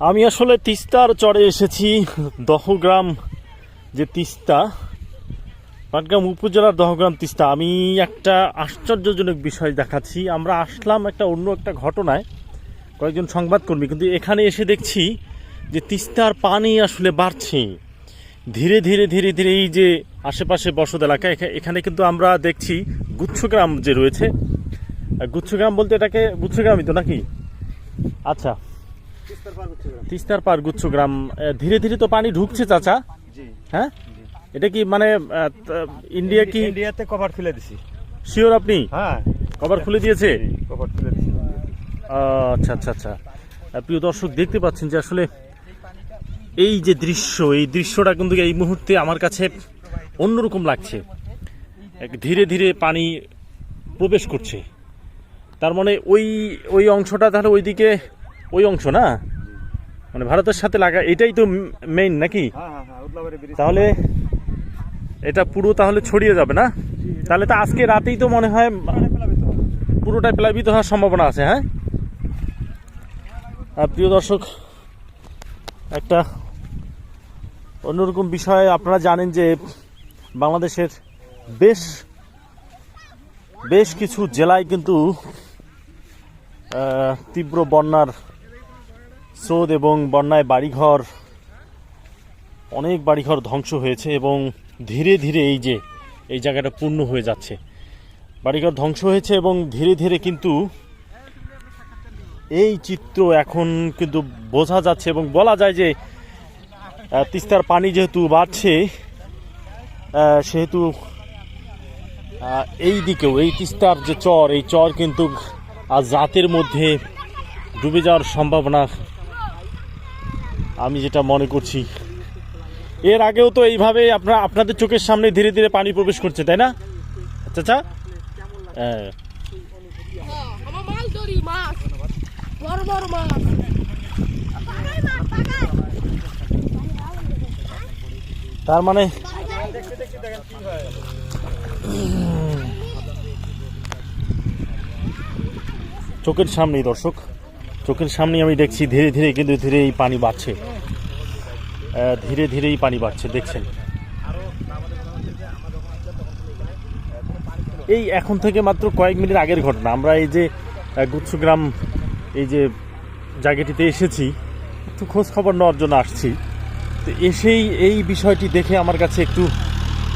আমি আসলে তিস্তার চরে এসেছি। দহগ্রাম যে তিস্তা, পাটগ্রাম উপজেলার দহগ্রাম তিস্তা। আমি একটা আশ্চর্যজনক বিষয় দেখাচ্ছি। আমরা আসলাম অন্য একটা ঘটনায়, কয়েকজন সংবাদকর্মী, কিন্তু এখানে এসে দেখছি যে তিস্তার পানি আসলে বাড়ছে ধীরে ধীরে ধীরে ধীরে। এই যে আশেপাশে বসত এলাকা, এখানে কিন্তু আমরা দেখছি গুচ্ছগ্রাম যে রয়েছে, গুচ্ছগ্রাম বলতে এটাকে গুচ্ছগ্রামই তো নাকি? আচ্ছা, তিস্তার পার গুচ্ছগ্রাম। ধীরে ধীরে তো পানি ঢুকছে চাচা। হ্যাঁ, এটা কি মানে ইন্ডিয়াতে কভার খুলে দিছি। শিওর আপনি? হ্যাঁ, কভার খুলে দিয়েছে। কভার খুলে দিছি। আচ্ছা আচ্ছা আচ্ছা। প্রিয় দর্শক, দেখতে পাচ্ছেন যে আসলে এই যে দৃশ্য, এই দৃশ্যটা কিন্তু এই মুহূর্তে আমার কাছে অন্যরকম লাগছে। ধীরে ধীরে পানি প্রবেশ করছে, তার মানে ওই অংশটা তাহলে ওইদিকে, ওই অংশ না, মানে ভারতের সাথে লাগা, এটাই তো মেইন নাকি? তাহলে এটা পুরো তাহলে ছড়িয়ে যাবে না? তাহলে তো আজকে রাতেই তো মনে হয় পুরোটাই প্লাবিত হওয়ার সম্ভাবনা আছে। হ্যাঁ, প্রিয় দর্শক, একটা অন্যরকম বিষয়। আপনারা জানেন যে বাংলাদেশের বেশ কিছু জেলায় কিন্তু তীব্র বন্যার স্রোত এবং বন্যায় অনেক বাড়িঘর ধ্বংস হয়েছে এবং ধীরে ধীরে এই জায়গাটা পূর্ণ হয়ে যাচ্ছে। বাড়িঘর ধ্বংস হয়েছে এবং ধীরে ধীরে কিন্তু এই চিত্র এখন কিন্তু বোঝা যাচ্ছে এবং বলা যায় যে তিস্তার পানি যেহেতু বাড়ছে, সেহেতু এই দিকেও এই তিস্তার যে চর, এই চর কিন্তু আজ রাতের মধ্যে ডুবে যাওয়ার সম্ভাবনা আমি যেটা মনে করছি। এর আগেও তো এইভাবে আপনাদের চোখের সামনে ধীরে ধীরে পানি প্রবেশ করছে, তাই না চাচা? তার মানে চোখের সামনেই দর্শক, চোখের সামনেই আমি দেখছি ধীরে ধীরে কিন্তু ধীরে এই পানি বাড়ছে, ধীরে ধীরেই পানি বাড়ছে, দেখছেন। এই এখন থেকে মাত্র কয়েক মিনিট আগের ঘটনা। আমরা এই যে গুচ্ছগ্রাম এই যে জায়গাটিতে এসেছি, একটু খোঁজ খবর নেওয়ার জন্য আসছি। তো এসেই এই বিষয়টি দেখে আমার কাছে একটু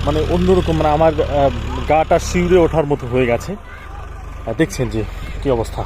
মানে অন্যরকম, মানে আমার গাটা শিউরে ওঠার মতো হয়ে গেছে। দেখছেন যে কি অবস্থা।